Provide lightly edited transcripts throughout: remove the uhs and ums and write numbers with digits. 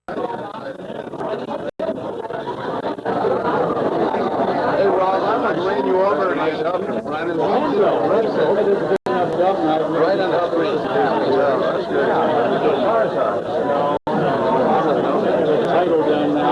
Hey, Rob, I'm going to lean you over and get up in front of me. Right on the screen. Yeah, that's good. Title down now.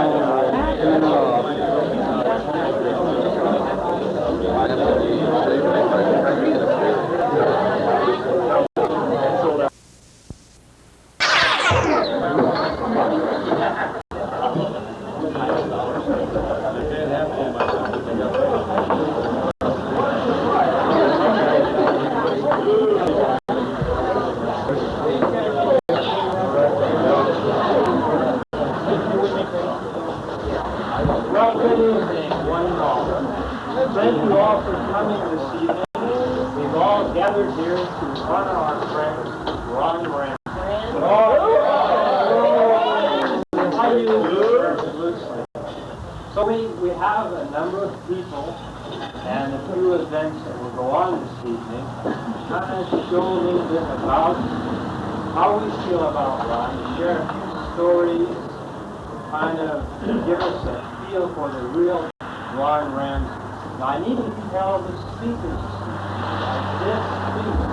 Well, good evening, one and all. Thank you all for coming this evening. We've all gathered here to honor our friend, Ron Moran. So we have a number of people and a few events that will go on this evening, kind of show a little bit about how we feel about Ron, share a few stories, kind of give us a feel for the real Ron Ramsey. Now I need to tell the speakers this speaker,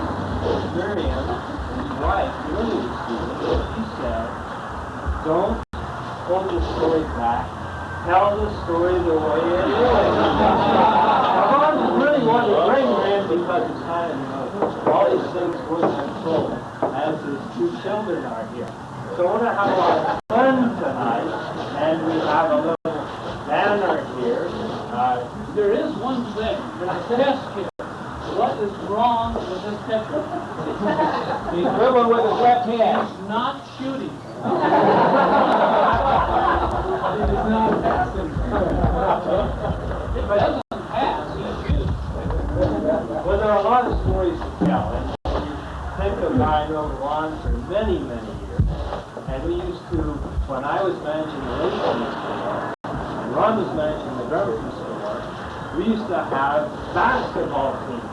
Miriam, and his wife, earlier this evening, she said, don't hold the story back. Tell the story the way it is. Now, Ron really wanted to bring her in because it's kind of, all these things were controlled, as his two children are here. So we're going to have a lot of fun tonight, and we have a little banner here. There is one thing. There's a test here. What is wrong with this picture? He's dribbling with his left hand. He's not shooting. He's not passing. If it doesn't pass, he'll shoot. Well, there are a lot of stories to tell, and you think of I know Ron for many, many years, and we used to, when I was managing the Lincoln store, and Ron was managing the Bremerton store, we used to have basketball teams.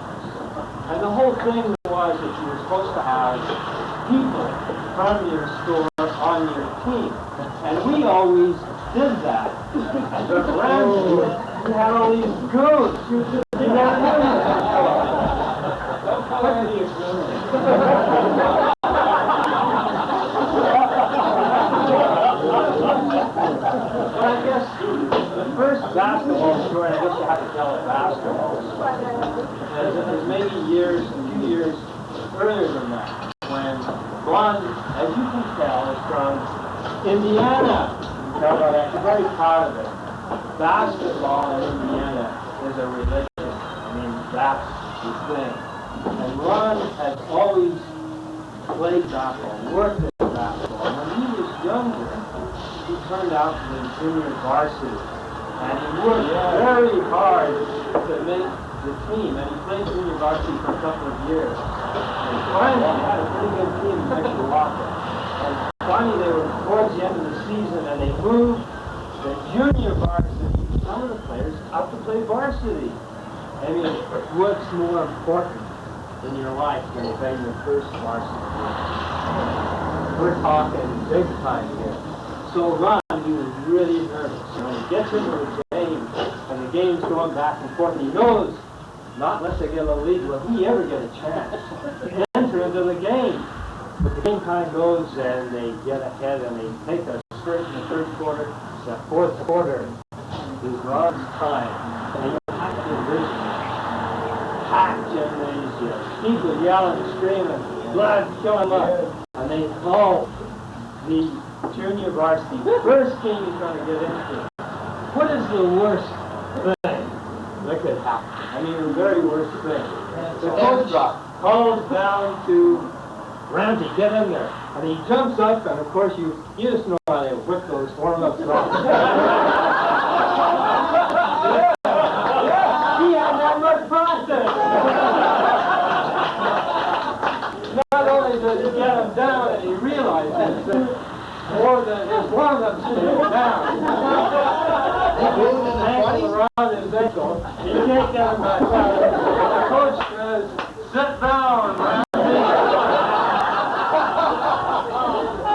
And the whole thing was that you were supposed to have people from your store on your team. And we always did that. But Ramsey, you had all these goons. You never knew that. What do you Well, I guess the first basketball story, I guess you have to tell a basketball story, is maybe a few years earlier than that, when Ron, as you can tell, is from Indiana. You can tell by that. I'm very proud of it. Basketball in Indiana is a religion. I mean, that's the thing. And Ron has always played basketball, worked at basketball. When he was younger, he turned out to be junior varsity. And he worked very hard to make the team. And he played junior varsity for a couple of years. And finally, he had a pretty good team in Mishawaka. And finally, they were towards the end of the season, and they moved the junior varsity, some of the players, up to play varsity. I mean, what's more important in your life than playing your first varsity game? We're talking big time here. So Ron, he was really nervous. You know, he gets into the game, and the game's going back and forth. He knows, not unless they get a little lead, will he ever get a chance to enter into the game. But the game time goes, and they get ahead, and they take a straight in the third quarter. The fourth quarter is Ron's time. And he packed the vision. Packed gymnasium. People yelling, screaming, blood filling up. And they call the junior varsity first game he's going to get into. What is the worst thing that could happen? I mean, the very worst thing. The coach calls down to Ramsey, get in there. And he jumps up, and of course, you just know how they whip those warm-ups around. He had that much process. Not only does he get him down, and he realizes that more than his warm-ups to go down. He pulls his ankle around his ankle. He can't get him back down. The coach says, sit down, Ramsey.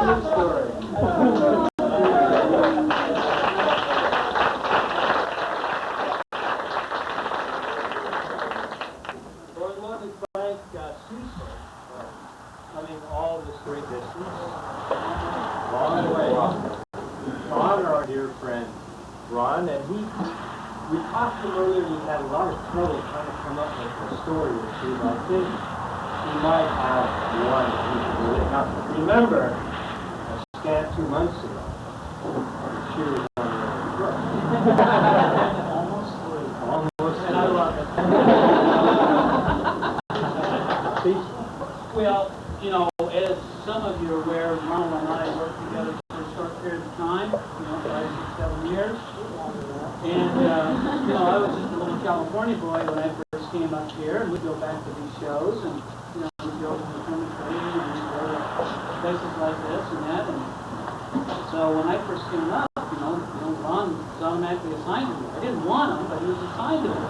Good story. distance, long way. Ron, our dear friend, Ron, and we talked to him earlier, and he had a lot of trouble trying to come up with a story or two, but I think he might have one that he can do it. Now, remember, a scant 2 months ago, she was on the book. Almost three. Almost three. And I love it. Well, you know, as some of you are aware, Ronald and I worked together for a short period of time, 5, 6, 7 years. And, I was just a little California boy when I first came up here, and we'd go back to these shows, and, we'd go to the Herman Training, and we'd go to places like this and that. And so when I first came up, Ron was automatically assigned to me. I didn't want him, but he was assigned to me.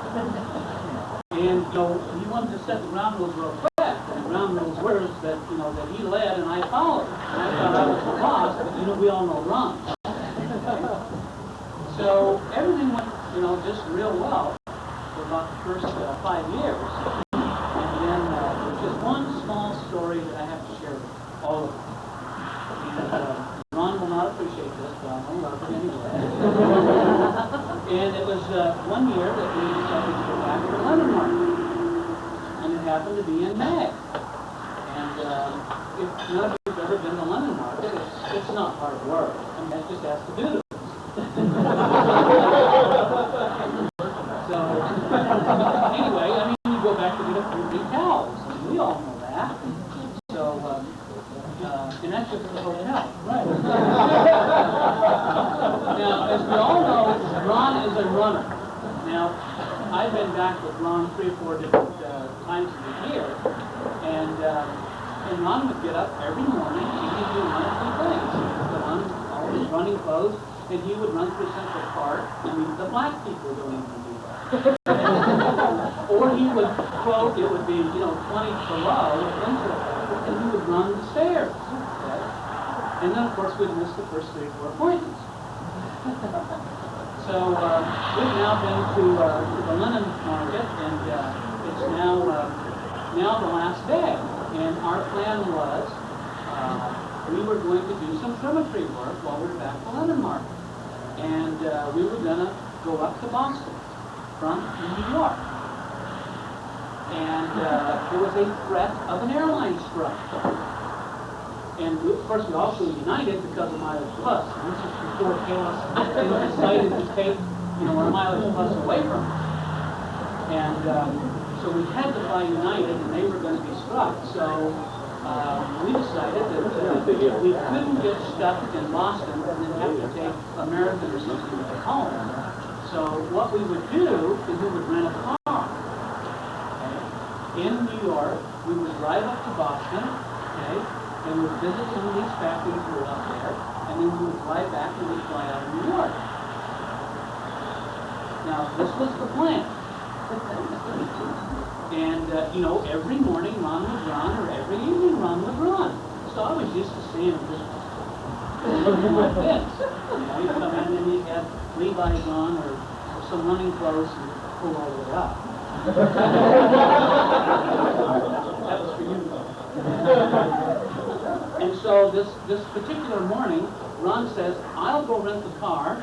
And, he wanted to set the ground rules real quick. And the ground rules were that, that he led and I followed. And I thought I was the boss, but, we all know Ron. So everything went, just real well for about the first 5 years. And then there's just one small story that I have to share with all of you. And Ron will not appreciate this, but I'm going to love it anyway. And it was 1 year that we decided to go back to the London market. And it happened to be in May. And if none of you have ever been to the London market, it's not hard work. I mean, it just has to do this. So, anyway, you go back to get a few big towels, and we all know that. So, and that's just the hotel. Right. Now, as we all know, Ron is a runner. Now, I've been back with Ron 3 or 4 different times of the year, and Ron would get up every morning, and he'd do one of 2 things. He would put on all his running clothes, and he would run through Central Park and meet the black people doing the deal. Or he would quote, it would be, 20 below, and he would run the stairs. Okay? And then, of course, we'd miss the first 3 or 4 appointments. So we've now been to the London market, and it's now the last day. And our plan was we were going to do some symmetry work while we were back at the London market. And we were going to go up to Boston from New York. And there was a threat of an airline strike. And of course we also united because of Mileage Plus. And this is before Kalis decided to take, our Mileage Plus away from us. And so we had to fly United, and they were going to be struck. So we decided that we couldn't get stuck in Boston and then have to take American or something back home. So what we would do is we would rent a car. Okay? In New York, we would drive up to Boston, okay, and we'd visit some of these factories that were up there, and then we would fly back and we'd fly out of New York. Now, this was the plan. And, every morning Ron would run, or every evening Ron would run. So I was used to seeing him just looking like this. He'd come in and he had Levi's on, or some running clothes, and pull all the way up. That was for you. And so this particular morning, Ron says, I'll go rent the car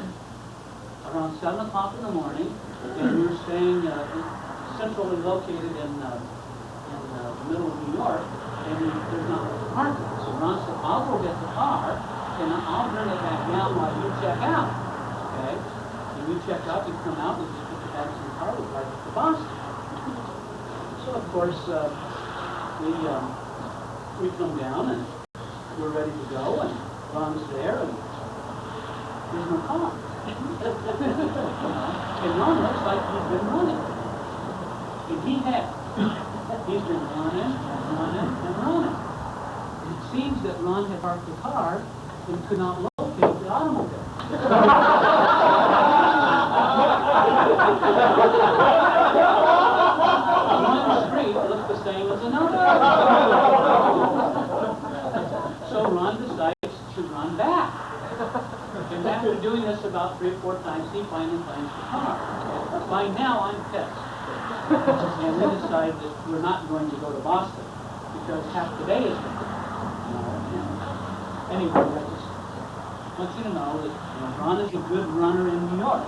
around 7 o'clock in the morning, and we were staying centrally located in the middle of New York, and there's not much parking. So Ron said, I'll go get the car, and I'll bring it back down while you check out. Okay? And you check out, you come out, and just put the bags in the car, we drive up to Boston. So of course, we come down, and we're ready to go, and Ron's there, and there's no car. And Ron looks like he's been running. And he had. He's been running and running and running. It seems that Ron had parked the car and could not locate the automobile. One street looked the same as another. So Ron decides to run back. And after doing this about 3 or 4 times, he finally finds the car. By now, I'm pissed. And we decide that we're not going to go to Boston because half the day is gone. And anyway, I just want you to know that Ron is a good runner in New York.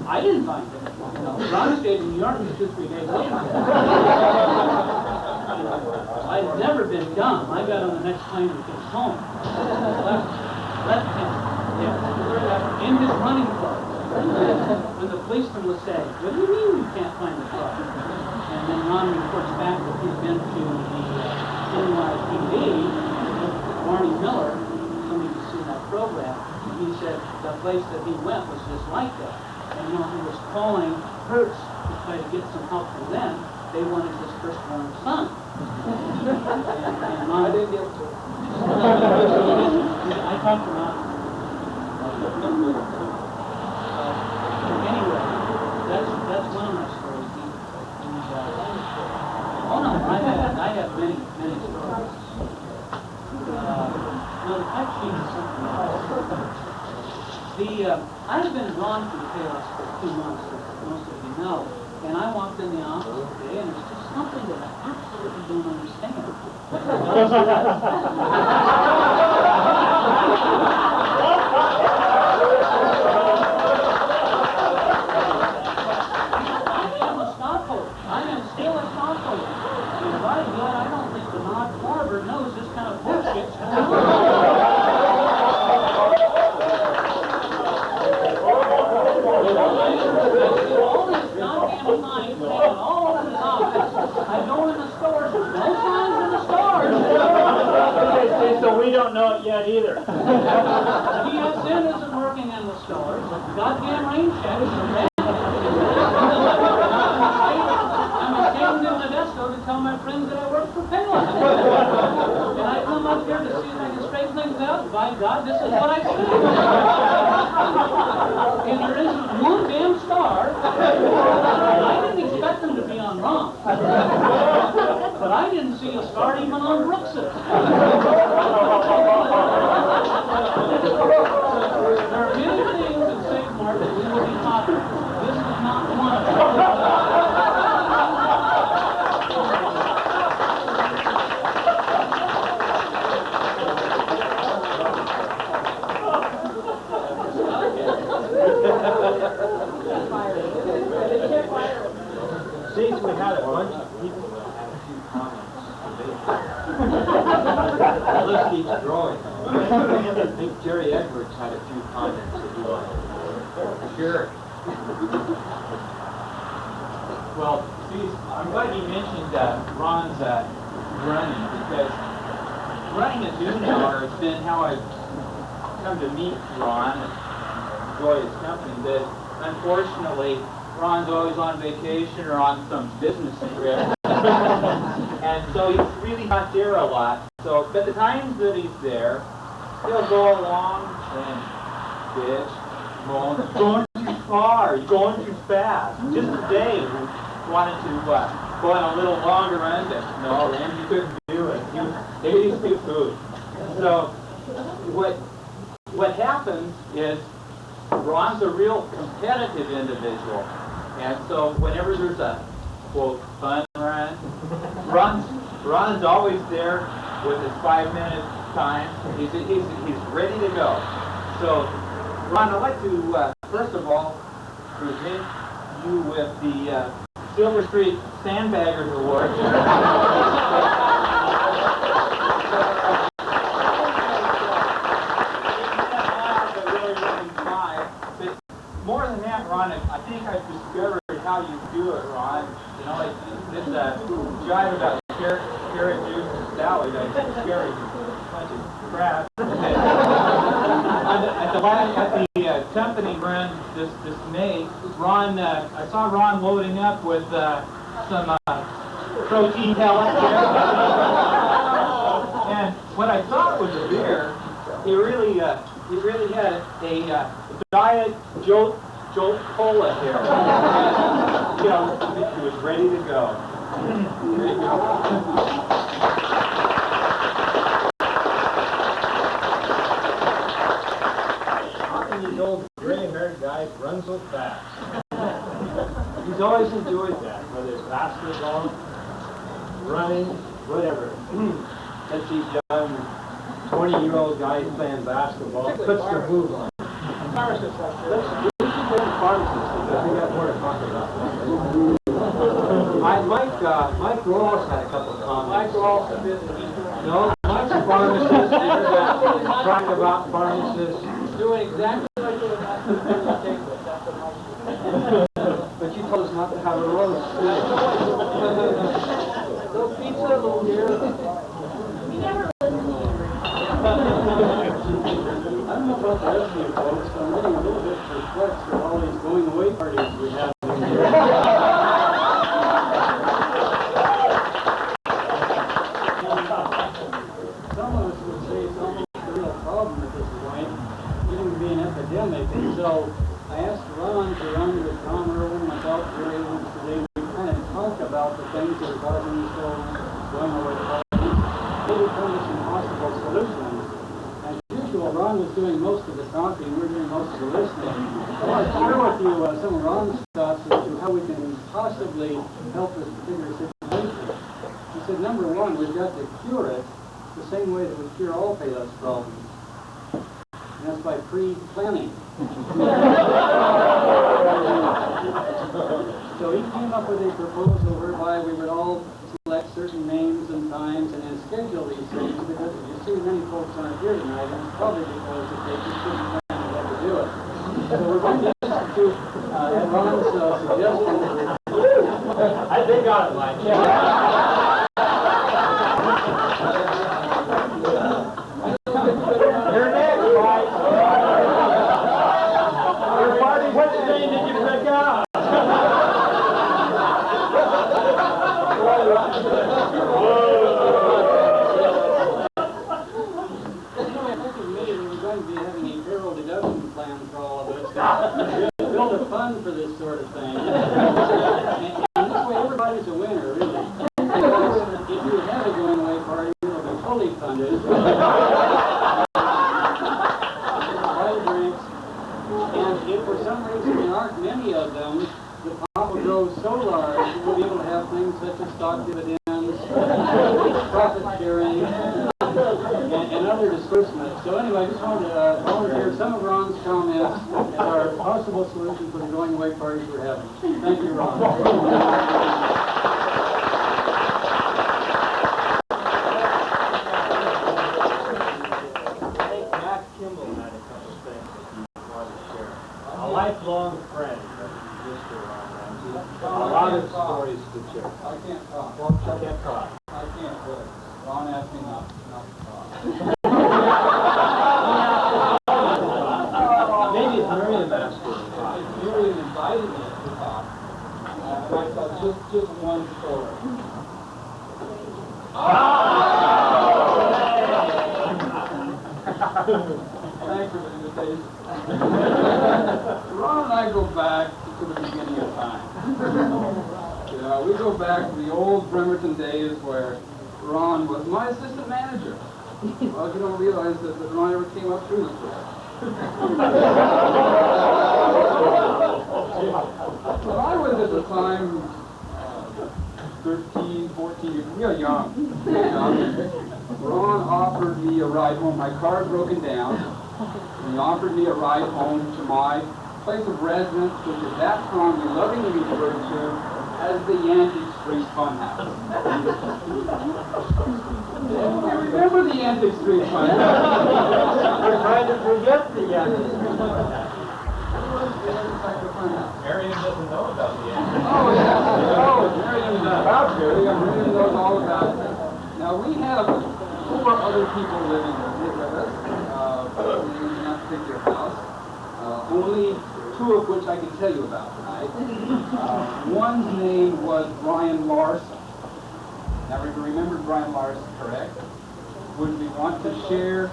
I didn't find it. Ron stayed in New York for 2-3 days later. I'd never been dumb. I got on the next plane to get home. Left him. Yeah. In his running club. When the policeman was saying, "What do you mean you can't find the car?" And then Ron reports back that he's been to the NYPD with Barney Miller, somebody who's seen that program. And he said the place that he went was just like that. And he was calling Hertz to try to get some help from them. They wanted his firstborn son. and Ron, I didn't get to. I talked to Ron. Anyway, that's one of my stories. Oh no, I have many stories. No, the fact sheet is something else. I've been gone from Palos for 2 months, as most of you know, and I walked in the office today, and it's just something that I absolutely don't understand. I am still a stockholder. And by God, I don't think the Bernard Barber knows this kind of bullshit's going on. All this goddamn time taking all of his office. I go in the stores, there's no signs in the stores. Okay, so we don't know it yet either. PSN isn't working in the stores. Goddamn rain checks are bad. I'm ashamed in Modesto to tell my friends that I work for Payless. And I come up here to see if I can straighten things out. By God, this is what I see. And there isn't one damn star. I didn't expect them to be on Ron. But I didn't see a star even on Brooks's. There are many things in Save Mart that we will be talking about. This is not one of them. Since we had a bunch of people that had a few comments today. The list keeps growing. I think Jerry Edwards had a few comments that he wanted. Sure. Well, see, I'm glad you mentioned Ron's running, because running at noon hour has been how I've come to meet Ron and enjoy his company. But unfortunately, Ron's always on vacation or on some business trip. And so he's really not there a lot. So, but the times that he's there, he'll go along and bitch, moan, "You're going too far, you're going too fast." Just today, we wanted to go on a little longer run, but no, Randy couldn't do it. He ate too food. So, what happens is, Ron's a real competitive individual. And so whenever there's a, quote, fun run, Ron's always there with his 5-minute time. He's ready to go. So, Ron, I'd like to, first of all, present you with the Silver Street Sandbaggers Award. More than that, Ron, I think I've discovered how you do it, Ron. You know, like this jive about carrot juice and salad, I discovered a bunch of crap. At the company run this May, Ron, I saw Ron loading up with some protein pellets. And what I thought was a beer, he really had a Diet Jolt Cola here. And, you know, he was ready to go. There you go. 87-year-old gray-haired guy runs so fast. He's always enjoyed that, whether it's basketball, running, whatever. That's these young 20-year-old guys playing basketball. Puts the move on. Pharmacist up there. We should go to pharmacists. We got more to talk about. Mike Ross had a couple of comments. Mike Ross a bit. No, Mike's a pharmacist. Talking about pharmacists. Doing exactly what you were asking for the take with. That's what Mike. But you told us not to have a roast. Little pizza, little beer. I don't know about the rest of you folks, but I'm getting a little bit perplexed with all these going away parties we have in here. Some of us would say it's almost a real problem at this point, getting to be an epidemic, and so I asked Ron to run with Tom Irwin, myself, Jerry Evans today. We kind of talk about the things that are causing these going away parties, maybe come to some possible solutions. Well, Ron was doing most of the talking, we're doing most of the listening. I want to share with you some of Ron's thoughts as to how we can possibly help this particular situation. He said, number one, we've got to cure it the same way that we cure all Payless problems. And that's by pre-planning. So he came up with a proposal whereby we would all select certain names and times and then schedule these things, because if you see many folks aren't here tonight, it's probably because that they just couldn't plan to let to do it. So we're going to institute Ron's suggestion. I think got it, Mike. You're next, Mike. Your party, what name did you pick out? Build a fund for this sort of thing. And this way everybody's a winner, really. If you have a going away party, it'll be fully funded. Buy the drinks. And if for some reason there aren't many of them, the pot will grow so large we'll be able to have things such as stock dividends, profit sharing, and other disbursements. So anyway, I just wanted to volunteer some of Ron's comments as our possible solution for the going away parties we're having. Thank you, Ron. Matt Kimball had a couple of things that he wanted to share. A lifelong friend of Mr. Ron Ramsey. A lot of stories to share. I can't talk. I can't talk. I can't really. Ron asked me not to talk. Maybe it's Miriam asked you to talk. Miriam invited me to talk. And I thought just one story. Thanks for the invitation. Ron and I go back to the beginning of time. We go back to the old Bremerton days where Ron was my assistant manager. Well, you don't realize that Ron ever came up through this way. When I was at the time 13, 14, real young, Ron offered me a ride home. My car had broken down, and he offered me a ride home to my place of residence, which at that time we lovingly referred to as the Antique Street Funhouse. You remember the Antique Street Funhouse? We're trying to forget the Antique Street Funhouse. Miriam doesn't know about the Antique. Oh, yeah. Oh, Miriam knows all about it. Now, we have 4 other people living with us in that particular house. Only 2 of which I can tell you about tonight. One's name was Brian Larson. Now, you remember Brian Larson, correct? Would we want to share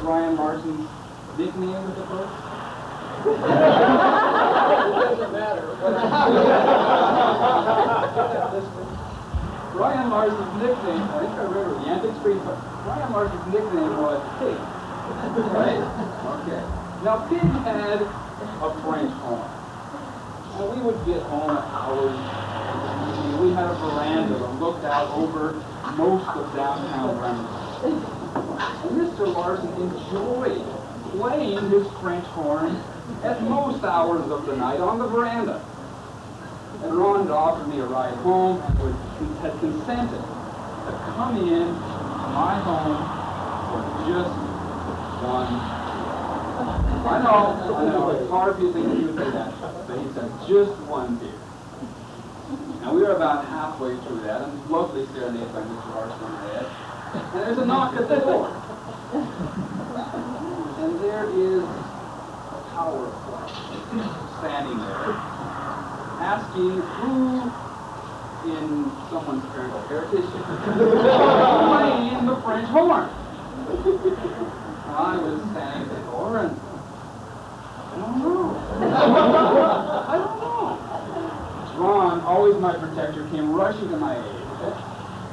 Brian Larson's nickname with the folks? It doesn't matter. Brian Larson's nickname, I think I remember the Antique Street, but Brian Larson's nickname was Pig. Right? Okay. Now, Pig had a French home. And we would get home at hours. We had a veranda that looked out over most of downtown Bremen. And Mr. Larson enjoyed playing his French horn at most hours of the night on the veranda. And Ron had offered me a ride home and had consented to come in to my home for just one. I know, it's hard for you to think he would do that, but he said just one beer. And we were about halfway through that, and lovely serenade by Mr. Larson on the head, and there's a knock at the door. And there is a tower clock standing there, asking who in someone's parental heritage playing the French horn. I was standing at the door and I don't know. I don't know. Ron, always my protector, came rushing to my aid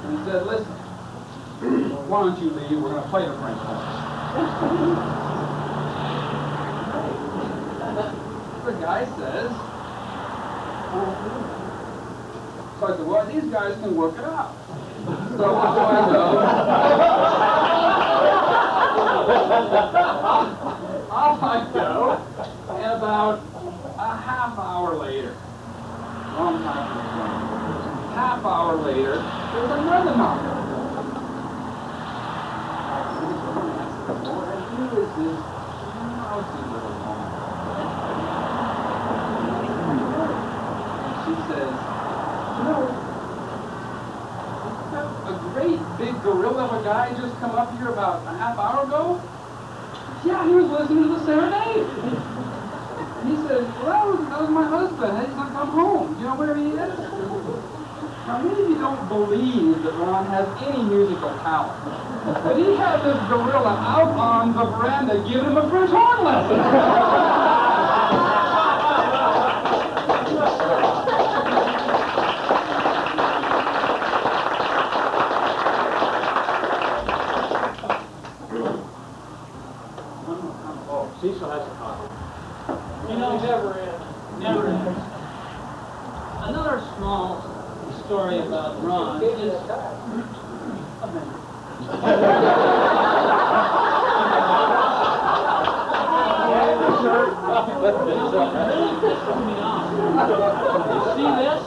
and he said, listen, why don't you leave? We're going to play the French horn. The guy says, so I said, well, these guys can work it out. So off I go, and about a half hour later, half hour later, there's another knock. And here is this mousy little woman. She says, you know, a great big gorilla of a guy just come up here about a half hour ago? Yeah, he was listening to the serenade. And he said, well, that was my husband. He's not come home. You know where he is? Now, maybe you don't believe that Ron has any musical talent. But he had this gorilla out on the veranda giving him a French horn lesson. Cecil has a copy. You know, never ends. Another small story about Ron is a minute. You see this?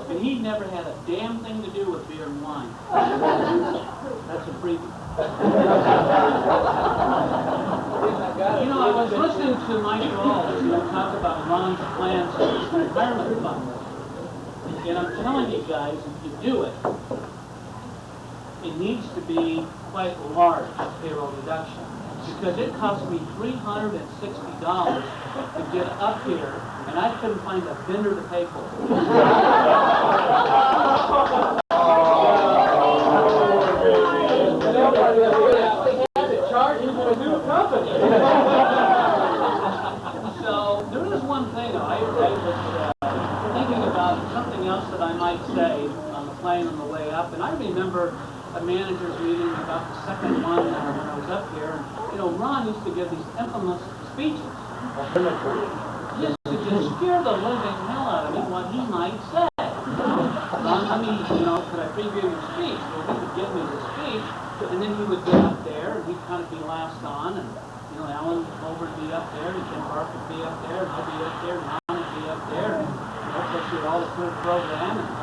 And he never had a damn thing to do with beer and wine. That's a freebie. You know, I was listening to Mike Rawls talk about Ron's plans for his retirement fund. And I'm telling you guys, if you do it, it needs to be quite large payroll reduction. Because it cost me $360 to get up here, and I couldn't find a vendor to pay for it. Charge you for a new company. So there is one thing I was thinking about something else that I might say on the plane on the way up, and I remember a manager's meeting about the second one when I was up here, and you know, Ron used to give these infamous speeches. Just to just scare the living hell out of me what he might say. Ron, I mean, you know, could I preview your speech? Well, he would give me the speech, and then he would get up there, and he'd kind of be last on, and you know, Alan Over would be up there, and Jim Park would be up there, and I'd be up there, and Ron would be up there, and you know, push it all through the program, and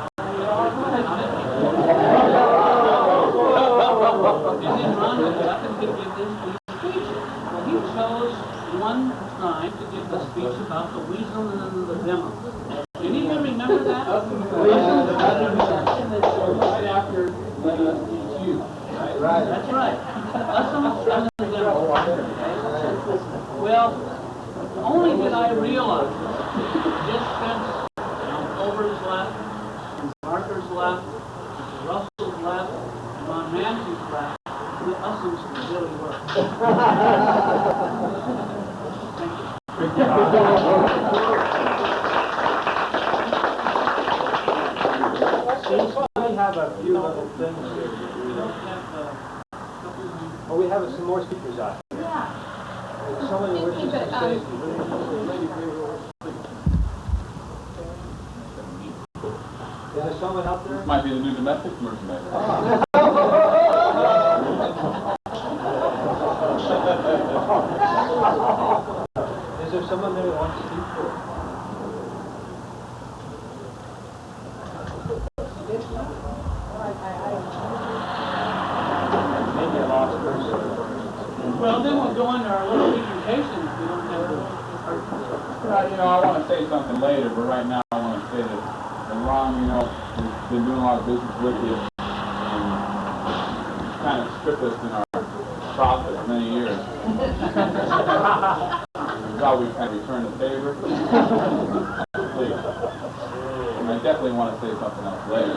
then Ron would get up and he'd give this speech. Well, he chose one time to give the speech about the weasel and the demo. Can you even remember that? Right after you. Right. That's right. Us and the demo. Well, only did I realize, just since Over's left, Parker's left, Russell's left, and Ron Ramsey's left, the Ussums really work. Thank you. We have a few little things here. We don't have Oh, we have some more speakers out. yeah. someone who wishes to But, stay. Is there someone out there? Might be the new domestic merchandise. Is there someone there that wants to speak? Maybe a lost person. Well, then we'll go into our little presentation if we don't have the... You know, I want to say something later, but right now I want to say that Ron, you know, has been doing a lot of business with you and kind of stripped us in our profit many years. We thought we kind of returned the favor. Please. And I definitely want to say something else later.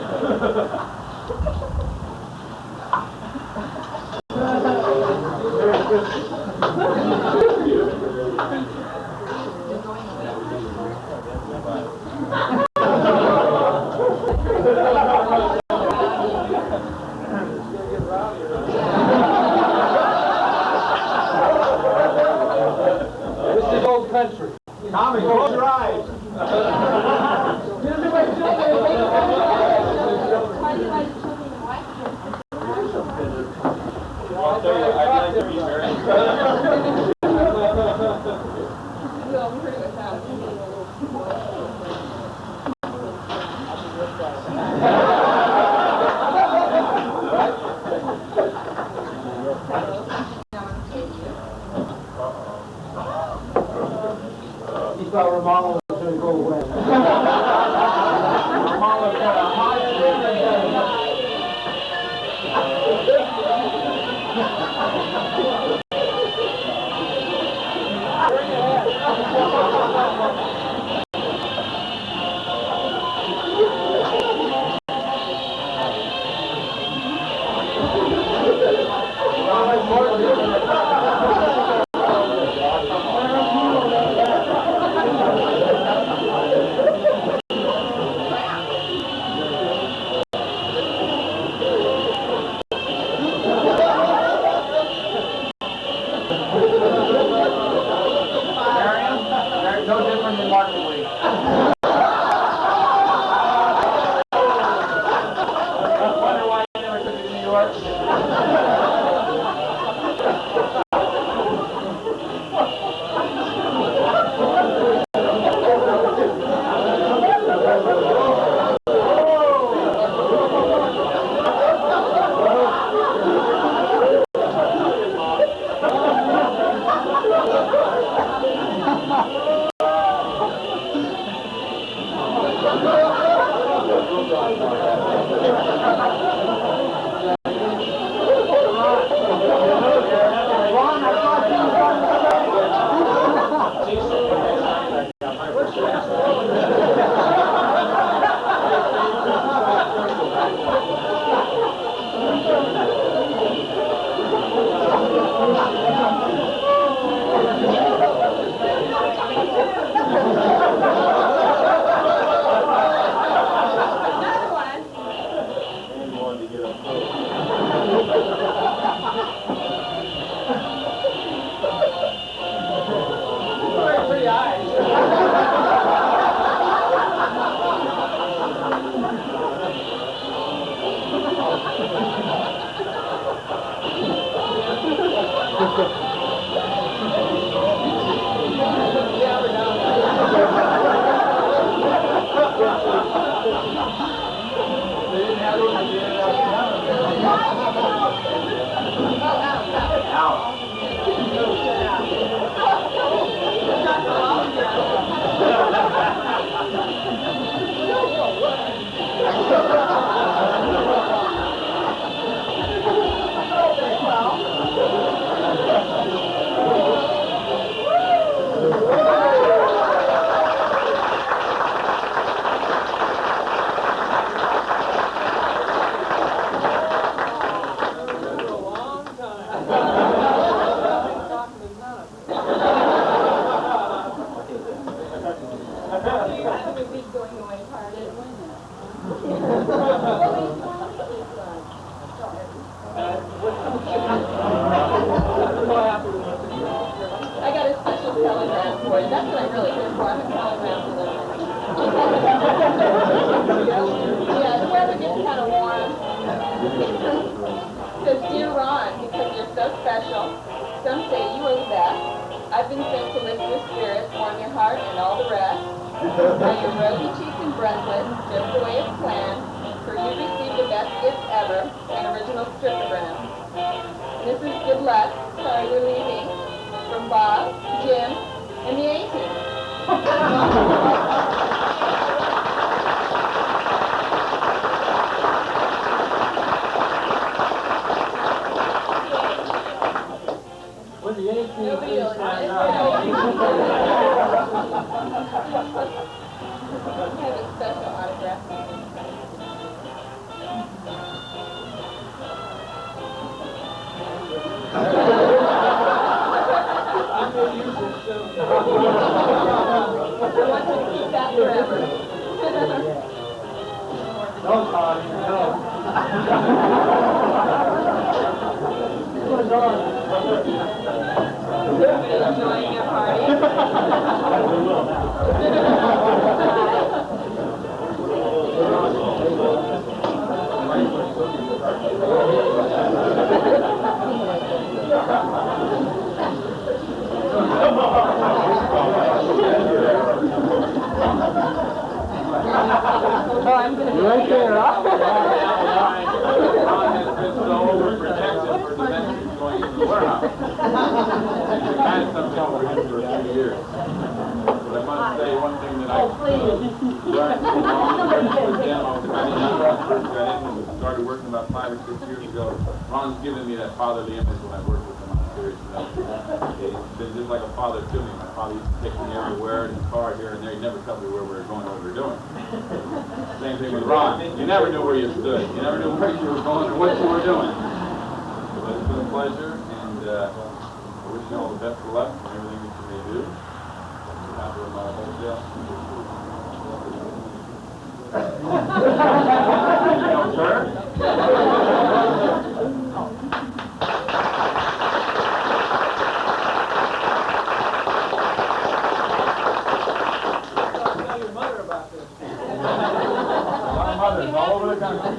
This is old country. Tommy, close your eyes. I'll tell you, I'd like to be very He thought Romano was going to go away. Romano's got a hot for you. That's what I'm really here for. I'm a telegram deliverer. Yeah, the weather gets kind of warm. Says, Dear Ron, because you're so special, some say you are the best. I've been sent to lift your spirits, warm your heart, and all the rest. Now your rosy cheeks and Brunswick, just the way it's planned, for you received the best gift ever, an original striptogram. And this is good luck, sorry we're leaving, from Bob, Jim, and the A-Team. When the 18th Nobody is else. stand I up. have a special autograph. I want you to keep that forever. No, Todd, no. Everybody enjoying your party. Oh, I'm gonna be right there, Ron has been so overprotected for the next going into the warehouse. It's kind of something over him for a few years. But I must say one thing that I learned from Ron working with them. I started working about 5 or 6 years ago. Ron's given me that fatherly image when I worked with him on a series. He's been just like a father to me. My father used to take me everywhere in the car here and there. He never told me where we were going or what we were doing. Same thing with Ron. You never knew where you stood. You never knew where you were going or what you were doing. But it's been a pleasure, and I wish you all the best of luck in everything that you may do. Have a wholesale. No, sir. Tell your mother about this. A lot of mothers all over the country.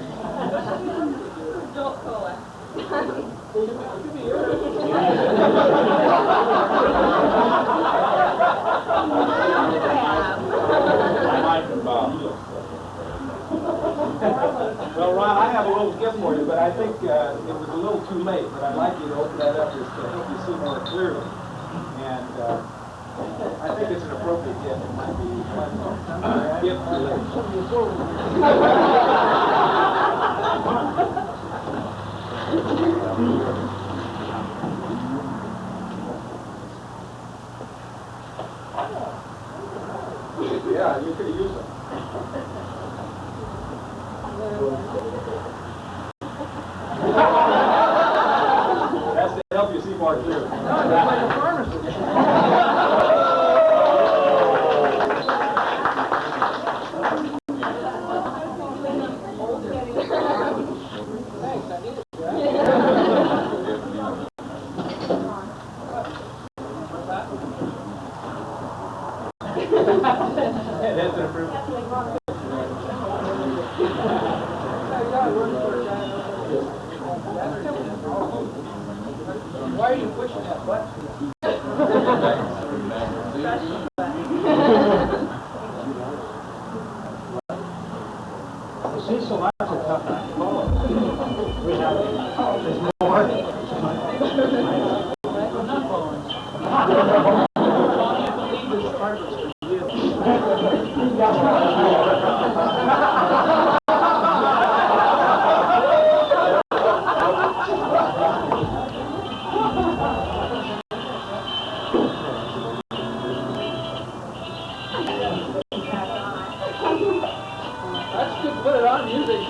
Jolt Cola. Well, Ron, I have a little gift for you, but I think it was a little too late. But I'd like you to open that up just to help you see more clearly. And I think it's an appropriate gift. It might be a gift too late. Yeah, you could use it. That's to help you see more clearly. Like a pharmacist. That's an improvement. Why are you pushing that button? See, so much are tough to follow. We have, there's more. I'm not following. Can't believe this harvest for you. That's good, put it on music.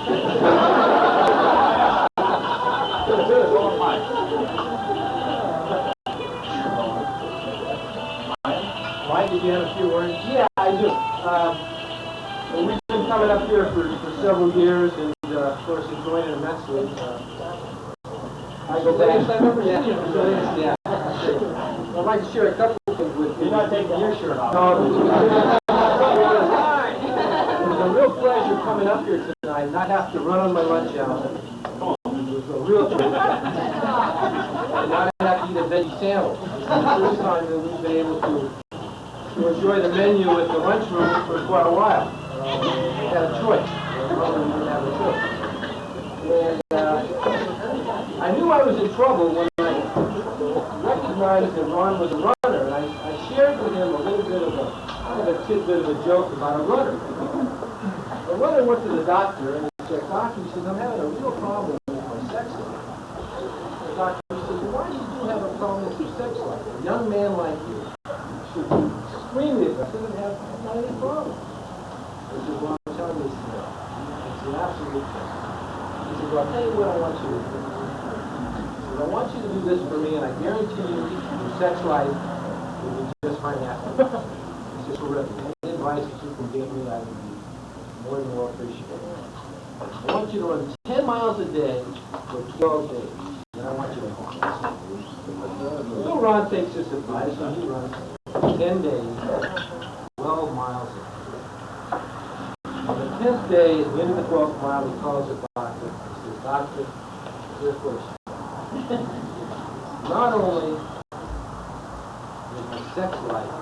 Mike, did you have a few words? Yeah, I just, we've been coming up here for several years and, of course, enjoying it immensely. I go back. Yeah. I'd like to share a couple of happened with... You're not taking your shirt off. No, it was a real pleasure coming up here tonight, not have to run on my lunch hour. It was a real treat. And not have to eat a veggie sandwich. It's the first time that we've been able to enjoy the menu at the lunchroom for quite a while. We had a choice. We didn't have a choice. And I knew I was in trouble when I recognized that Ron was a runner, and I shared with him a little bit of a tidbit of a joke about a runner. The runner went to the doctor, and he said, "Doctor," he says, "I'm having a real problem with my sex life." The doctor said, "Well, why do you have a problem with your sex life? A young man like you should be extremely aggressive and have not any problem." He said, "Well, I'm telling you, it's an absolute truth." He said, "Well, I'll tell you what I want you to do. He said, I want you to do this for me, and I guarantee you your sex life will be just fine after." He said, "Terrific. Any advice that you can give me, I would be more than well appreciated. I want you to run 10 miles a day for 12 days. And I want you to walk." Little Ron takes this advice, and he runs 10 days, 12 miles a day. On the 10th day, at the end of the 12th mile, he calls the doctor. He says, "Doctor, here's what she said. Not only is my sex life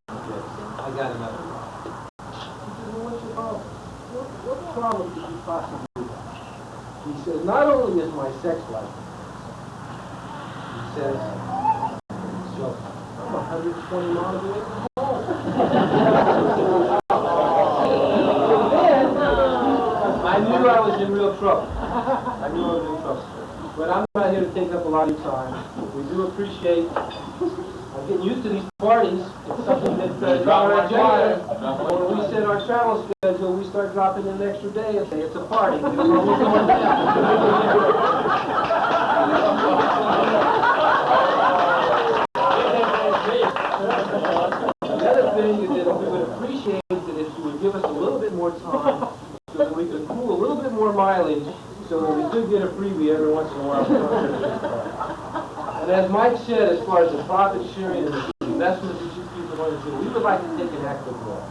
this, I got another problem." He says, "Well, what's your problem? What problem could you possibly have?" He says, "Not only is my sex life this," he says, "so I'm 120 miles away from home." I knew I was in real trouble. I knew I was in trouble. But I'm not here to take up a lot of your time. We do appreciate getting used to these parties. It's something that's on our agenda. When we set our travel schedule, we start dropping in an extra day and say it's a party. We don't know what's going down. The other thing is that we would appreciate that if you would give us a little bit more time so that we could pool a little bit more mileage so that we could get a freebie every once in a while. And as Mike said, as far as the profit sharing and the investment that you people want to do, we would like to take an active role.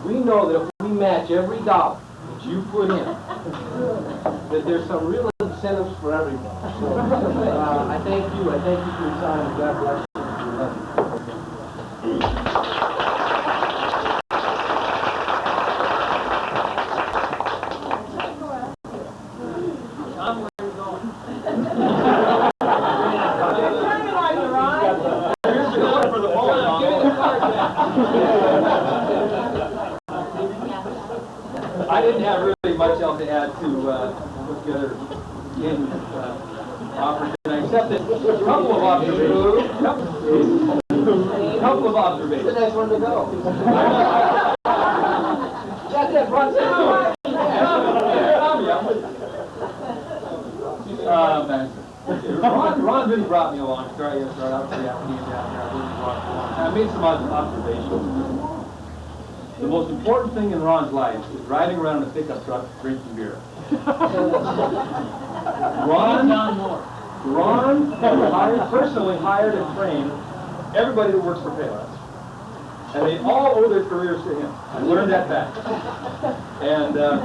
We know that if we match every dollar that you put in, that there's some real incentives for everyone. So I thank you. I thank you for your time, and God bless you. I didn't have really much else to add to what the other game offered tonight, except that a couple of observations. The next one to go. That's it, Ron. Ron really brought me along. Start out for the afternoon down here. I made some observations. The most important thing in Ron's life is riding around in a pickup truck drinking beer. Ron personally hired and trained everybody that works for Payless. And they all owe their careers to him. I learned that fact. And a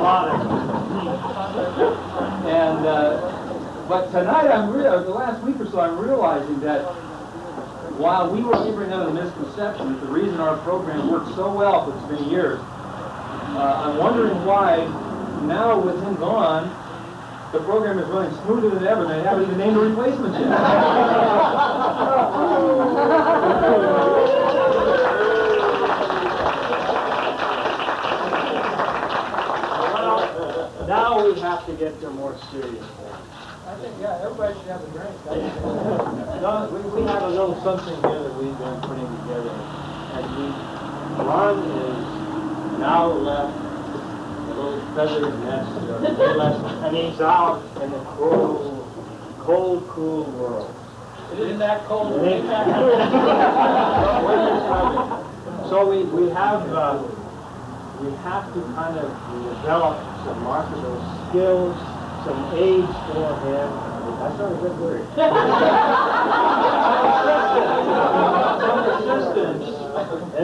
lot of them. And but tonight the last week or so, I'm realizing that while we were laboring under the misconception that the reason our program worked so well for so many years, I'm wondering why now with him gone, the program is running smoother than ever, and they haven't even named a replacement yet. Well, now we have to get to more serious. I think, yeah, everybody should have a drink. No, we have a little something here that we've been putting together. And Ron is now left a little feathered nest, and he's out in the cool world. It isn't that cold. So we have to kind of develop some marketable skills, some aids for him. That's not a good word.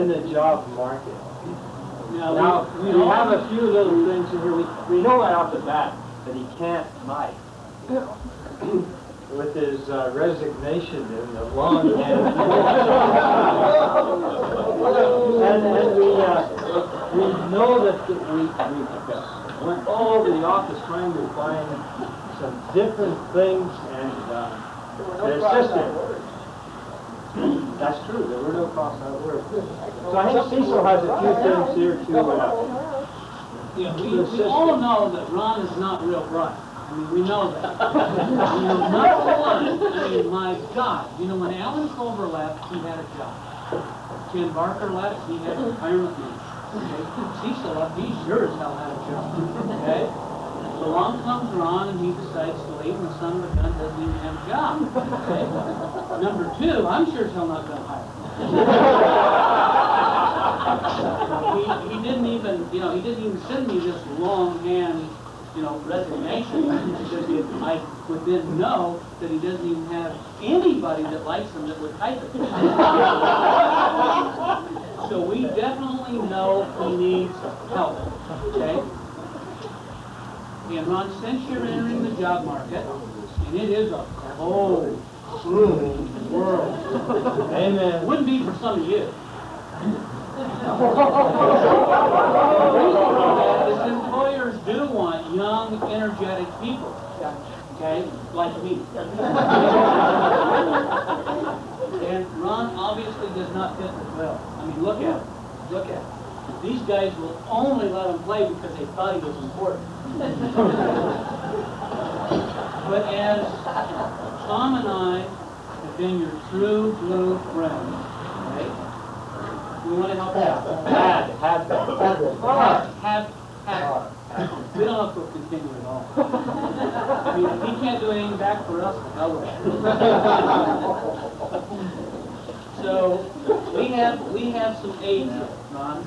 in the job market. Now, We have a few little things in here. We know right off the bat that he can't type. With his resignation in the long end. and we know that we went all over the office trying to find some different things and the assistant. That's true, there were no cross-out words. So I think Cecil has a few things here to yeah, we all know that Ron is not real bright. I mean, we know that. You know, number one, I mean, my God, you know, when Alan Culver left, he had a job. Ken Barker left, he had a retirement money. Okay? Cecil left, he sure as hell had a job. Okay? So along comes Ron, and he decides to leave, and the son of a gun doesn't even have a job. Okay? Number two, I'm sure as hell not going to hire him. He didn't even, you know, he didn't even send me this longhand, you know, resignation, because I would then know that he doesn't even have anybody that likes him that would type it. So we definitely know he needs help, okay? And Ron, since you're entering the job market, and it is a cold, cruel world. Amen. It wouldn't be for some of you. Is employers do want young, energetic people, okay, like me. And Ron obviously does not fit the bill. I mean, look at him. Look at him. These guys will only let him play because they thought he was important. But as Tom and I have been your true blue friends, right? We want to help you out. Have. We don't have to continue at all. I mean, if he can't do anything back for us, the hell with it. So we have some aids, Ron,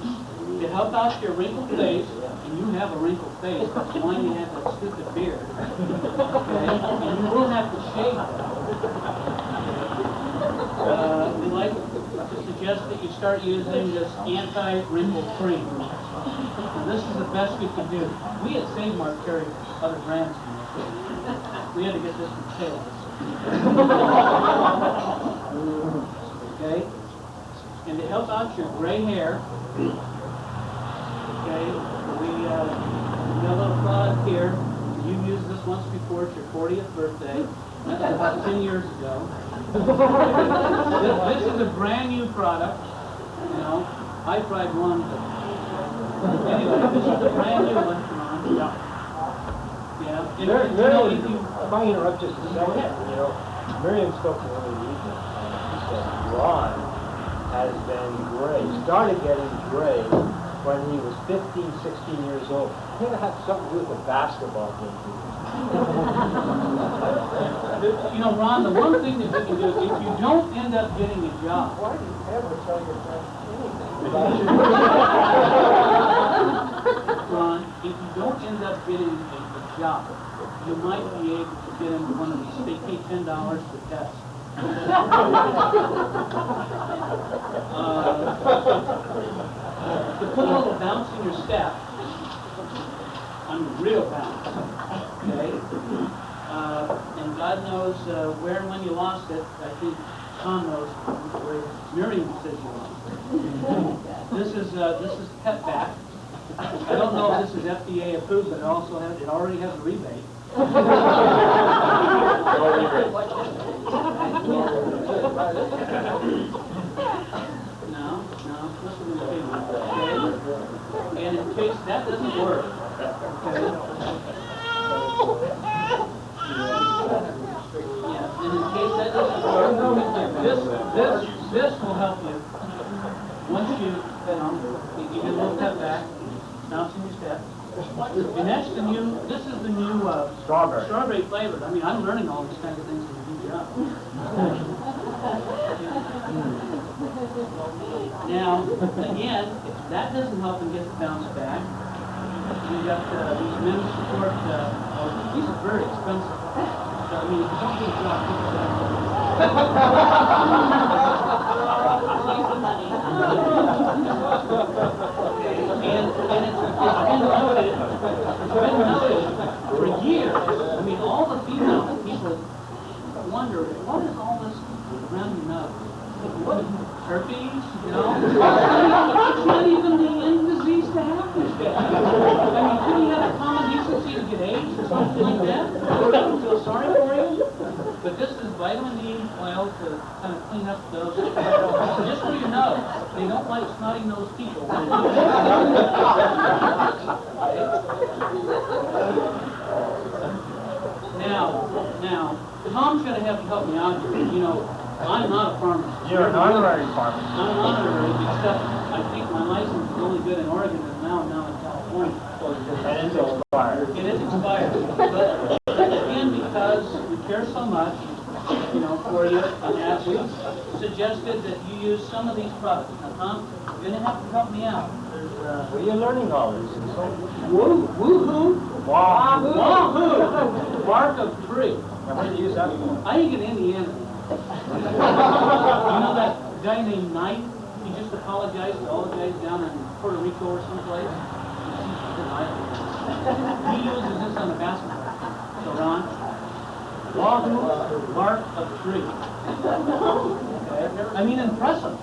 to help out your wrinkled face, and you have a wrinkled face. That's why you have that stupid beard. Okay? And you will have to shave it. We'd like to suggest that you start using this anti-wrinkle cream. And this is the best we can do. We at Save Mart carry other brands from this. We had to get this from sales. Okay? And to help out your gray hair, okay, we got a little product here. You've used this once before. It's your 40th birthday. That was about 10 years ago. This is a brand new product. You know, I tried one, but anyway, this is a brand new one. Yeah. And, Miriam, you know, if you, if I interrupt just a second, you know, Miriam spoke to one of the evening, she said Ron has been gray, started getting gray when he was 15, 16 years old. I think it had something to do with the basketball game. you know, Ron, the one thing that we can do, if you don't end up getting a job, Why do you ever tell your friends anything? Ron, if you don't end up getting a job, you might be able to get into one of these. They pay $10 for tests. To put a little bounce in your step, I mean real bounce, okay? And God knows where and when you lost it. I think Tom knows where Miriam says you lost it. This is Pet Back. I don't know if this is FDA approved, but it already has a rebate. No, listen to me, okay? And in case that doesn't work, okay? Yeah, and in case that doesn't work, this will help you. Once you get a little Pet Back, bouncing your step. And that's the new, this is the new strawberry flavored. I mean, I'm learning all these kinds of things from the new job. Now, again, if that doesn't help him get the bounce back, you've got these men's support, these are very expensive. So, I mean, if you don't get a job, people say, herpes, you know? It's not even the end disease to have this guy. I mean, couldn't you have a common decency to get AIDS or something like that? I don't feel sorry for you. But this is vitamin E oil to kind of clean up those. Just for your nose. They don't like snotty-nosed people. Now, Tom's going to have to help me out here. You know, I'm not a pharmacist. You're an honorary farmer. I'm an honorary, except I think my license is only good in Oregon and now in California. And it's expired. It is expired. But again, because we care so much, you know, for you, and athletes, suggested that you use some of these products. Now, Tom, you're going to have to help me out. There's, Where are you learning all this? Woohoo! Wahoo! Wahoo! Bark of tree. Now, where do you use that for? I think in Indiana. You know that guy named Knight? He just apologized to all the guys down in Puerto Rico or someplace. He uses this on a basketball. So Ron, wahoo, bark of tree. Okay. I mean, impressive.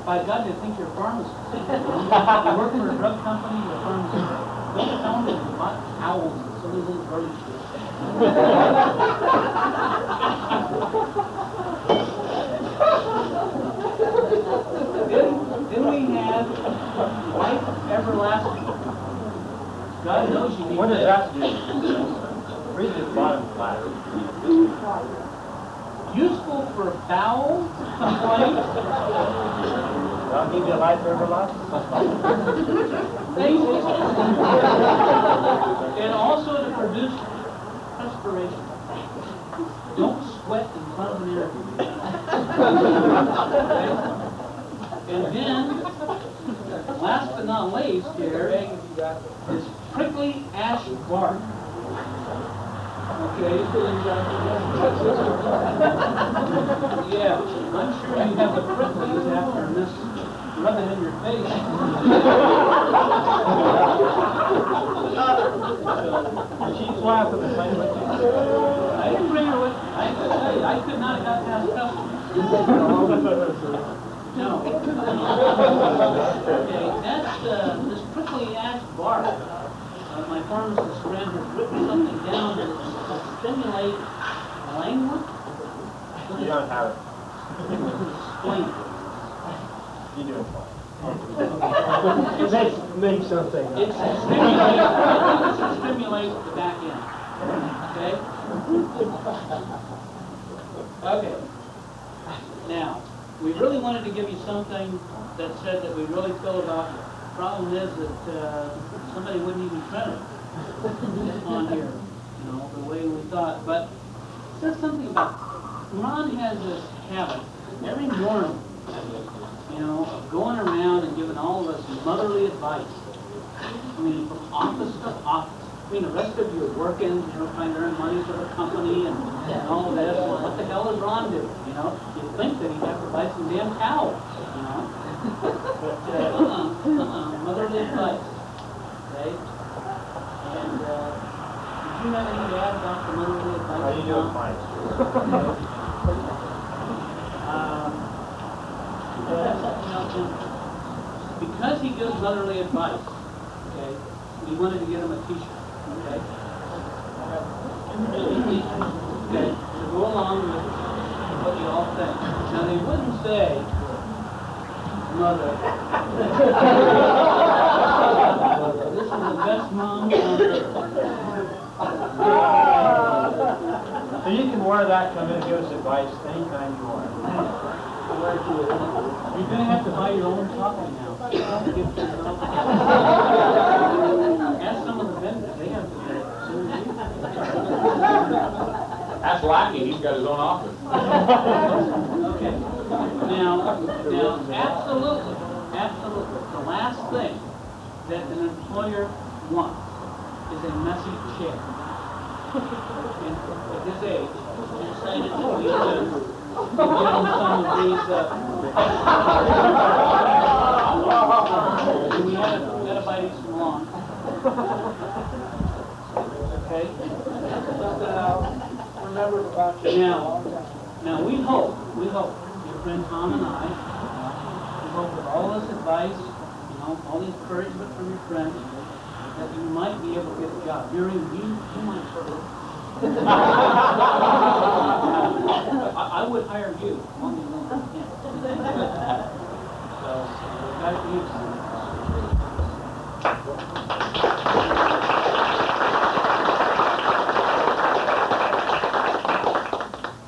By God, they think you're a pharmacist. You're working for a drug company, you're a pharmacist. Don't tell them that you bought owls and some of these little garbage shit. Then we have life everlasting. God knows you need What does that do? Read this bottom flat. Useful for bowel complaints. That'll give you a life everlasting. And also to produce perspiration. Don't sweat in front of an interview. Okay? And then, last but not least here, is prickly ash bark. Okay. Yeah, I'm sure you have the pricklies after this rubbing in your face. She's laughing the same way. I didn't bring her with me. I could not have got past customs. No. Okay, that's this prickly ash bark. My pharmacist friend has written something down to stimulate language. You don't have it. Explain it. You do it fine. Make something. It's to stimulate the back end. Okay? Okay. Now, we really wanted to give you something that said that we really feel about you. The problem is that somebody wouldn't even print it on here, you know, the way we thought. But it says something about, Ron has this habit every morning, you know, of going around and giving all of us motherly advice. I mean, from office to office. I mean, the rest of you are working, you know, trying to earn money for the company and all of this. Well, what the hell does Ron do? You know, you'd think that he'd have to buy some damn cows, you know. But, motherly advice, okay? And, did you have any to add about the motherly advice? How you doing fine? Because he gives motherly advice, okay, we wanted to get him a t-shirt, okay? Okay, to go along with what you all think. Now, they wouldn't say, Mother, this is the best mom on earth. So you can wear that, come in and give us advice anytime you want. You're going to have to buy your own coffee now. Ask some of the vendors, they have to do it. Ask Lackey, he's got his own office. Okay. Now, absolutely, the last thing that an employer wants is a messy chair. And at this age, we decided that we should give them some of these, we had to buy these from Long. Okay? Remember about you. Now we hope, you're friend Tom and I, we hope with all this advice, all the encouragement from your friends, that you might be able to get a job. Mary, you might struggle. I would hire you on the loan. So, back to you, Tom.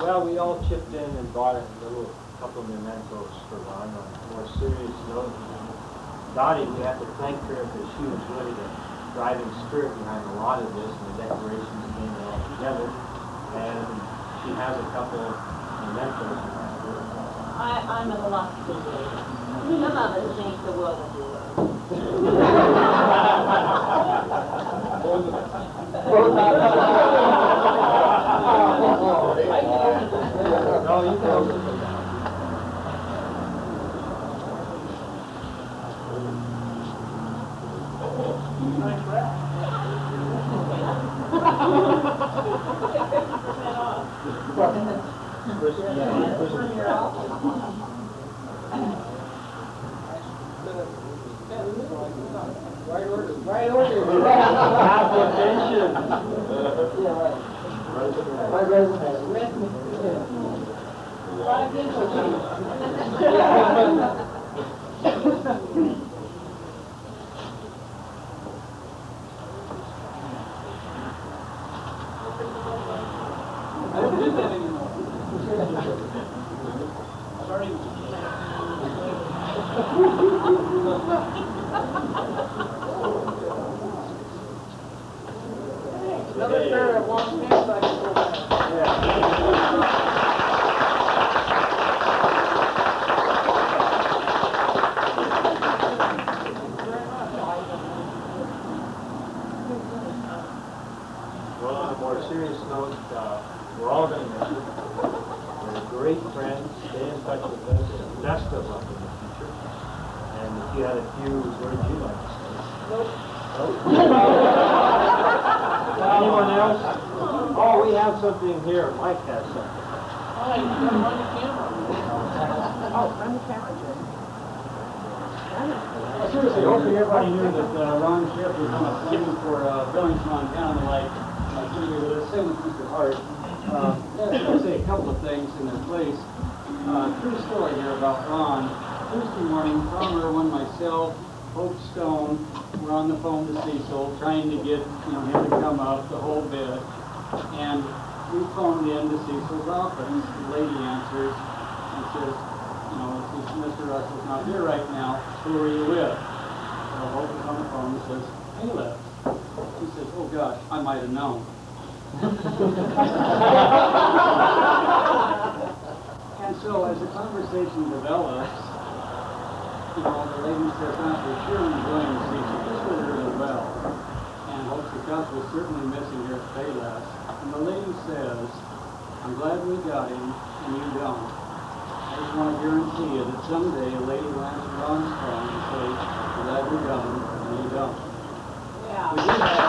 Well, we all chipped in and bought a couple of mementos for Ron. On a more serious note, Dottie, we have to thank her because she was really the driving spirit behind a lot of this, and the decorations came all together. And she has a couple of mementos. I'm at a loss to believe. Some of us think the world of you. No, you can open it. Right order. Application. My resume. I don't do that anymore. Sorry. Another pair of long pants I can go back. Well, on a more serious note, we're all going to miss you. You're great friends. Stay in touch with us. And best of luck in the future. And if you had a few words you'd like to say. Nope. Anyone else? Oh, we have something here. Mike has something. Seriously, hopefully everybody knew that Ron Sheriff was on a plane for Billings, Montana, like to be with us. Same with Mr. Hart. Let's say a couple of things in their place. True story here about Ron. Tuesday morning, Tom Irwin, myself, Hope Stone, were on the phone to Cecil, trying to get him to come up the whole bit. And we phoned in to Cecil's office. The lady answers and says, Mr. Russell's not here right now. Who are you with? So Hope is on the phone and says, Caleb. He says, oh gosh, I might have known. And so as the conversation develops, the lady says, Dr. Sherman Williams sees you just really well. And Hope because we're certainly missing her at Payless. And the lady says, I'm glad we got him, and you don't. I just want to guarantee you that someday a lady will answer Ron's phone and say, I'm glad we got him, and you don't. Yeah. We do have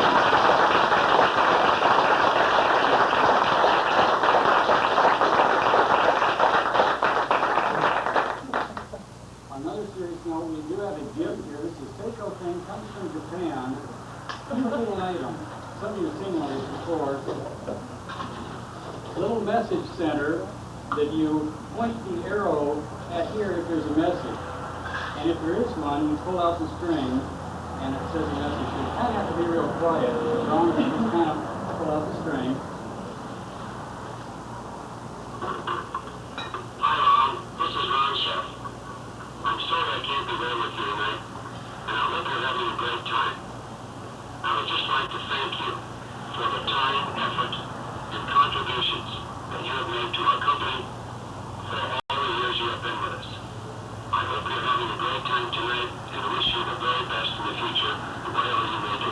another serious note, we do have a gift here. This is Seiko Thing, comes from Japan. Cute little item. Some of you have seen one of these before. Little message center that you point the arrow at here if there's a message. And if there is one, you pull out the string and it says a message. You kind of have to be real quiet. Wrong, you just kind of pull out the string. Hi, Ron. This is Ron Chef. I'm sorry I can't be there with you tonight, and I hope you're having a great time. I would just like to thank you for the time, effort, and contributions that you have made to our company for all the years you have been with us. I hope you're having a great time tonight, and wish you the very best in the future, whatever you may do.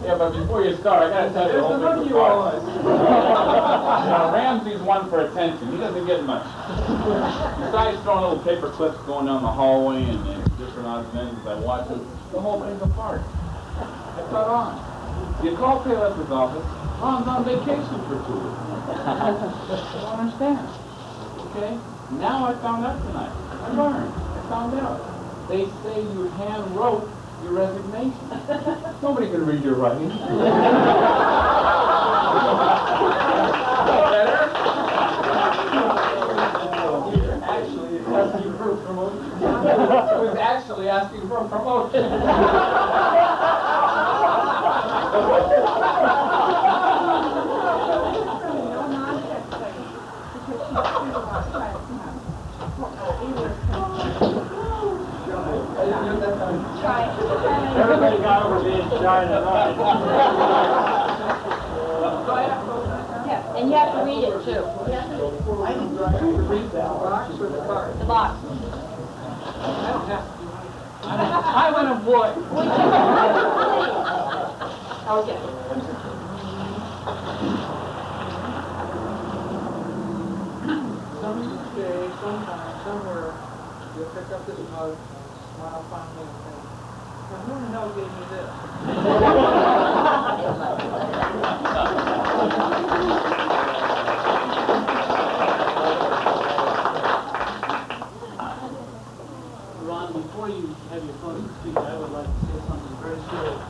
Yeah, but before you start, I gotta tell you, There's the look you want. Ramsey's one for attention. He doesn't get much. Besides throwing little paper clips going down the hallway and different odds and ends as I watch it, the whole thing's apart. I thought on. You call Payless's office, Ron's on vacation for 2 weeks. I don't understand. Okay? Now I found out tonight. I learned. I found out. They say you hand wrote your resignation. Nobody can read your writing. Actually, it's asking for a promotion. It was actually asking for a promotion. Everybody got over being shy tonight. And you have to read it too. Read that box or the card? The box. I don't have to. I went a boy. Okay. Someday, sometime, somewhere, you'll pick up this mug and smile fondly and think, well, who the hell gave me this? Ron, before you have your closing speech, I would like to say something very serious.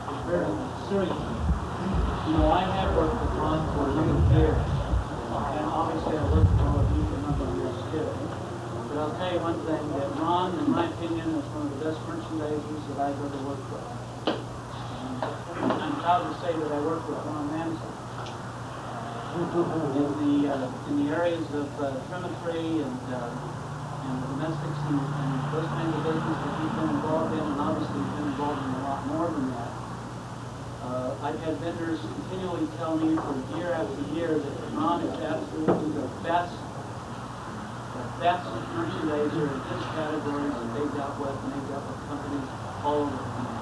You know, I have worked with Ron for many years, and obviously I worked for all of you for a number of years too. But I'll tell you one thing, that Ron, in my opinion, is one of the best merchandisers that I've ever worked with. And I'm proud to say that I worked with Ron Manson in the areas of trimetry and domestics and those kinds of business that he's been involved in, and obviously he's been involved in a lot more than that. I've had vendors continually tell me for year after year that Ron is absolutely the best merchandiser in his categories that they've dealt with, and they've dealt with companies all over the country.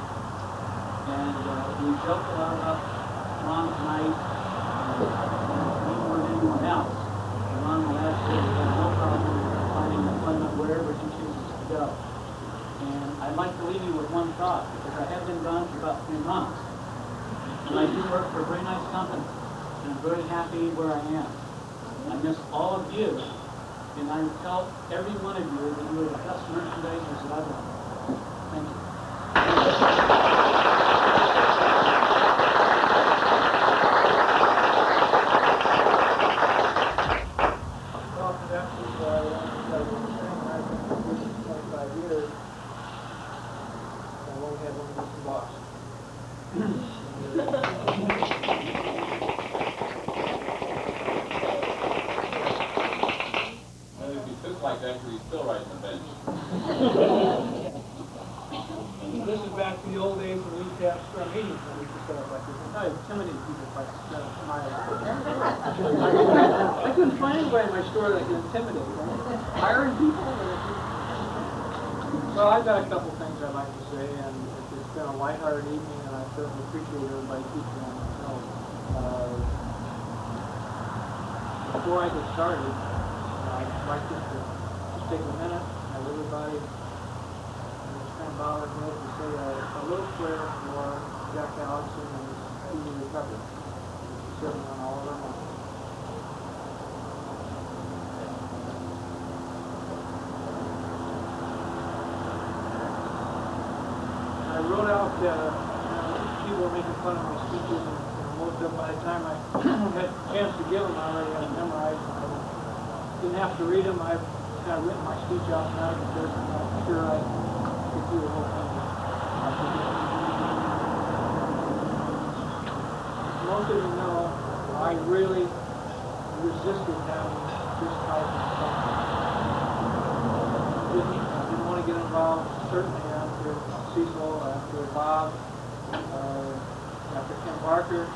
And we joked a lot about Ron tonight, me more than anyone else. And Ron last year, we had no problem finding employment wherever he chooses to go. And I'd like to leave you with one thought, because I have been gone for about 3 months. And I do work for a very nice company, and I'm very happy where I am. I miss all of you, and I tell every one of you that you are the best merchandisers that I've ever known. Thank you. Well, that was, I've been saying, 25 years, I won't have one of these boss. And if he sits like that, he's still right in the bench. This is back to the old days when we used to have our meetings when we used to set up like this. I intimidate people by smiling. I couldn't find anybody in my store that could intimidate. Hiring people. Well, I've got a couple things I'd like to say, and it's been a lighthearted evening, and I certainly appreciate everybody keeping on the show. Before I get started, I'd like just to take a minute, have everybody kind of bow their heads and say a little prayer for Jack Allison and his speedy recovery. He's serving on all of our minds. I wrote out, people were making fun of my speeches, and most of them, by the time I had a chance to give them, I already had them memorized. I didn't have to read them. I've kind of written my speech out tonight because I'm not sure I get through the whole thing. Most of you know, I really resisted having this type of stuff. I didn't want to get involved, certainly after Cecil, after Bob, after Ken Barker,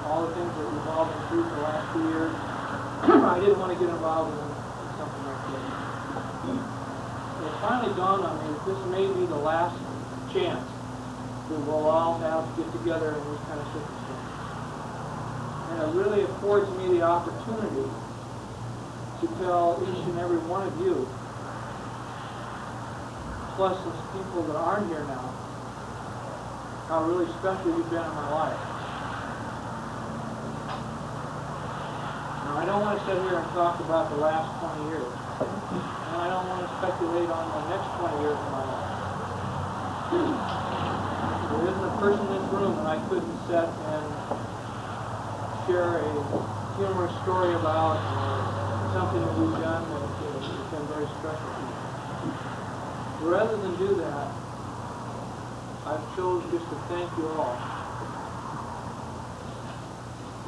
all the things that we've all been through for the last 2 years. I didn't want to get involved in something like this. It finally dawned on me that this may be the last chance that we'll all have to get together in these kind of circumstances. And it really affords me the opportunity to tell each and every one of you, plus the people that aren't here now, how really special you've been in my life. Now, I don't want to sit here and talk about the last 20 years. And I don't want to speculate on the next 20 years of my life. There isn't a person in this room that I couldn't sit and share a humorous story about, or something that we've done that has been very special to me. Rather than do that, I've chosen just to thank you all.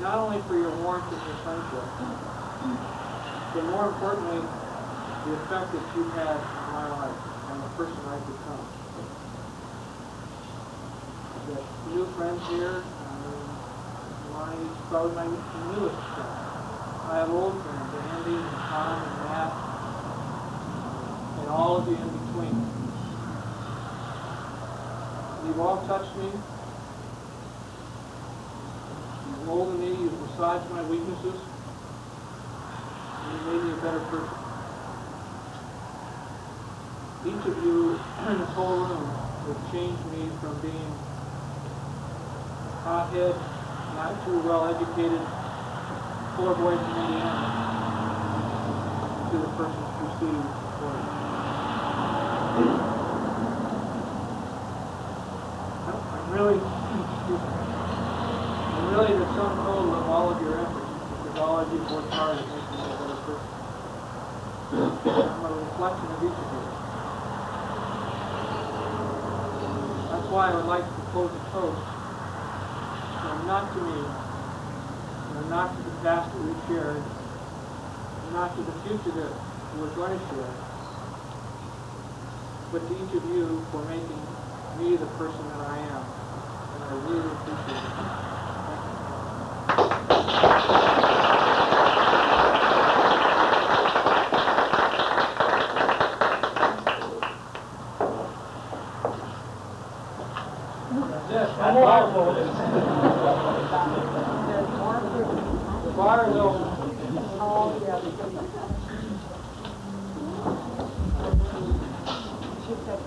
Not only for your warmth and your friendship, but more importantly, the effect that you've had on my life and the person I've become. The new friends here, probably my newest friends. I have old friends, Andy and Tom and Matt, and all of you in between. You've all touched me. You've molded me, you've massaged my weaknesses, and you've made me a better person. Each of you in this whole room have changed me from being a hothead, not too well educated, poor boy from Indiana, to the person who sees for me. I'm really the sum total of all of your efforts, because all of you worked hard at making me a better person. I'm a reflection of each of you. That's why I would like to propose a toast. And not to me, and not to the past that we've shared, and not to the future that we're going to share, but to each of you for making me the person that I am. And I really appreciate it. Yes, one more. The bar is open. She said,